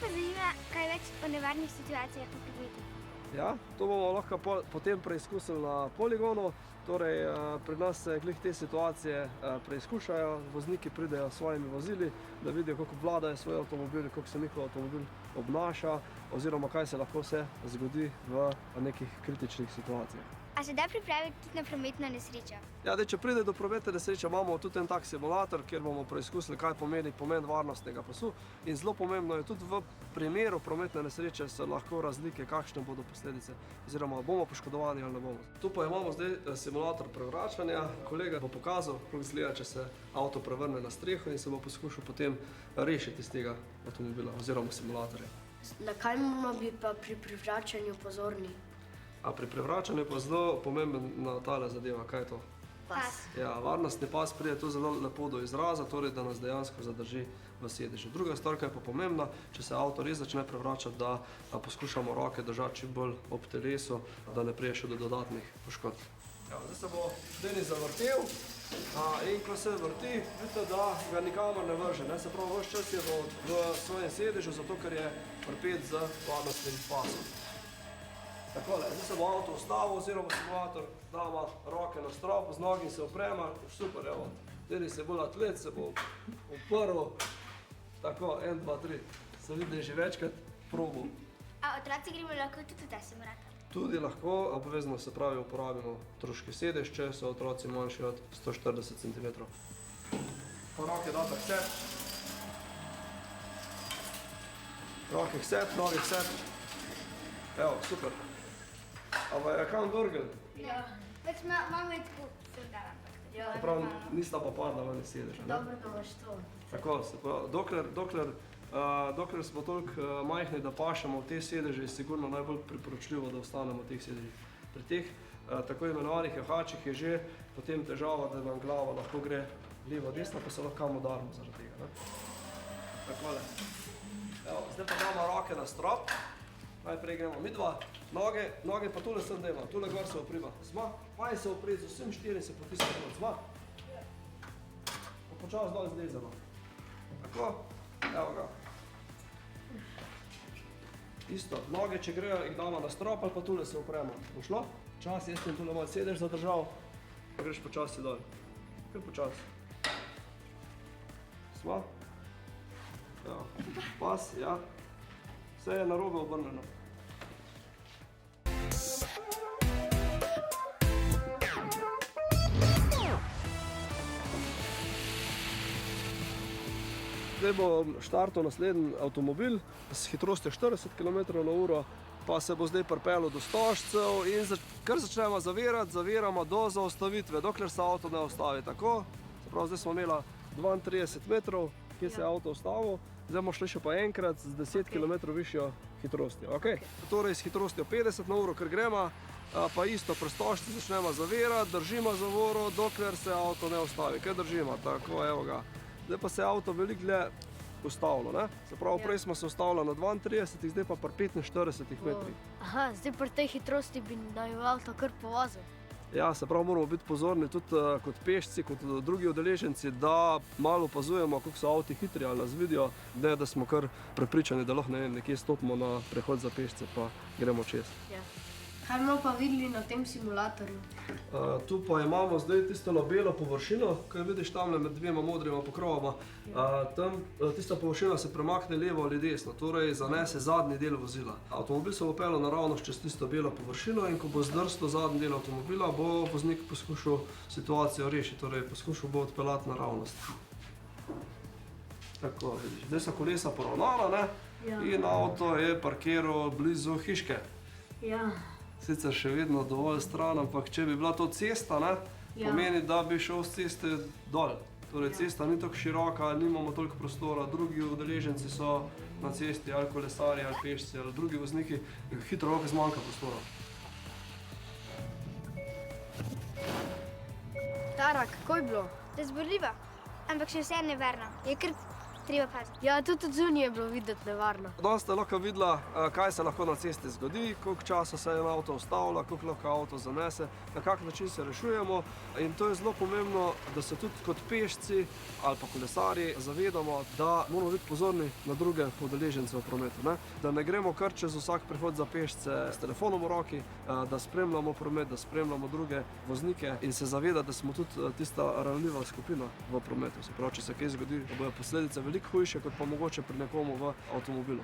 pa zanima, kaj več o nevarnih situacijah v prometu. Ja, to bomo lahko potem preizkusili na poligonu. Torej, pri nas se glih te situacije preizkušajo, vozniki pridejo s svojimi vozili, da vidijo, kako vladajo svoj avtomobil, kako se njihov avtomobil obnaša, oziroma kaj se lahko vse zgodi v nekih kritičnih situacijah. A se da pripraviti tudi na prometno nesrečo? Ja, če pride do prometne nesreče, imamo tudi en tak simulator, kjer bomo preizkusili, kaj pomeni pomen varnostnega pasu. In zelo pomembno je tudi v primeru prometne nesreče so lahko razlike, kakšne bodo posledice, oziroma bomo poškodovani ali ne bomo. Tu pa imamo zdaj simulator prevračanja. Kolega bo pokazal, kako izgleda, če se avto prevrne na streho in se bo poskušal potem rešiti iz tega avtomobila oziroma simulatorja. Na kaj moramo biti pa pri prevračanju pozorni? A pri prevračanju pa zelo pomembna tale zadeva, kaj je to? Pas. Ja, varnostni pas pride tu zelo lepo do izraza, torej da nas dejansko zadrži v sedežu. Druga stvar, ki je pa pomembna, če se avto res začne prevračati, da poskušamo roke držati čim bolj ob telesu, da ne pride še do dodatnih poškodb. Ja, zdaj se bo Denis zavrtel in ko se vrti, vidite, da ga nikamor ne vrže. Se pravi, ves čas je v svojem sedežu, zato ker je pripet z varnostnim pasom. Takole, zdaj se bo avto ustavil oziroma simulator, dama roke na strop, z nogi se oprema, super, evo, Denis je bolj atlet, se bo uprl, tako, 1, 2, 3, se vidi, da je že večkrat probal. A otroci gremo lahko tudi v ta simulator? Tudi lahko, obvezno se pravi uporabimo otroški sedež, če so otroci manjši od 140 cm. Pa roke date k sebi. Roke k sebi, noge k sebi. Evo, super. Ampak je kam vrgel? Ja. Več imamo je tako, sem dala. Prav, nista pa padla ven iz sedeža. Dobro, da imaš to. Tako, se pravi, dokler smo toliko majhni, da pašemo v te sedeže, je sigurno najbolj priporočljivo, da ostanemo v teh sedežih. Pri teh tako imenovanih jahačih je že potem težava, da nam glava lahko gre levo, desno, pa se lahko kam udarimo zaradi tega. Takole. Evo, zdaj pa damo roke na strop. Najprej gremo midva, noge pa tule sem dejmo, tule gor se oprima. Zma, vaj se opri, z vsem štirim se potisne gor, zma. Pa počas dol zlezemo. Tako, evo ga. Isto, noge, če grejo, jih damo na strop ali pa tule se opremo. Bo šlo? Čas, jaz tem tule malo sedež zadržal, pa greš počasi dol. Kar počasi. Zma. Evo, pas, ja. Vse je narobe obrnjeno. Zdaj bo štartal naslednji avtomobil s hitrostjo 40 km/h, pa se bo zdaj pripeljal do Stožcev in kar začnemo zavirati, zaviramo do zaustavitve, dokler se avto ne ustavi. Tako, se pravi, zdaj smo imeli 32 metrov, kjer se je avto ustavil. Zdaj bomo šli še pa enkrat z 10 km višjo hitrostjo. Torej s hitrostjo 50 na uro, ker gremo, pa isto pri Stožcih začnemo zavirati, držimo zavoro, dokler se avto ne ustavi. Kaj držimo? Tako, evo ga. Zdaj pa se je avto veliko dlje ustavilo. Se pravi, prej smo se ustavili na 32, zdaj pa pri 45 metrih. Aha, zdaj pri tej hitrosti bi naj avto kar povozil. Ja, se pravi, moramo biti pozorni tudi kot pešci, kot drugi udeleženci, da malo opazujemo, kako so avti hitri ali nas vidijo, ne da smo kar prepričani, da lahko nekje stopimo na prehod za pešce pa gremo čez. Ja. Kaj bomo pa videli na tem simulatorju? Tu pa imamo zdaj tisto belo površino, kaj vidiš tamle med dvema modrima pokrovama. Tista površina se premakne levo ali desno, torej zanese zadnji del vozila. Avtomobil se bo peljal naravnost čez tisto belo površino in ko bo zdrslo zadnji del avtomobila, bo voznik poskušal situacijo rešiti, torej poskušal bo odpeljati naravnost. Tako, vidiš, zdaj so kolesa poravnala, in avto je parkiral blizu hiške. Ja. Sicer še vedno dovolj stran, ampak če bi bila to cesta, pomeni, da bi šel z ceste dol. Torej, cesta ni tako široka, nimamo toliko prostora, drugi udeleženci so na cesti, ali kolesarji, ali pešci, ali drugi vozniki, hitro lahko zmanjka prostora. Tara, kako je bilo? Razborljivo, ampak še vse nevarno. Je kar treba paziti. Ja, tudi od zunije je bilo videti nevarno. Danes ste lahko videla, kaj se lahko na cesti zgodi, koliko časa se en avto ustavlja, koliko lahko avto zanese, na kak način se rešujemo. In to je zelo pomembno, da se tudi kot pešci ali pa kolesarji zavedamo, da moramo biti pozorni na druge udeležence v prometu. Ne? Da ne gremo kar čez vsak prehod za pešce s telefonom v roki, da spremljamo promet, da spremljamo druge voznike in se zavedati, da smo tudi tista ranljiva skupina v prometu. Se pravi, če se kaj zgodi, da bodo posledice veliko hujše, kot pa mogoče pri nekomu v avtomobilu.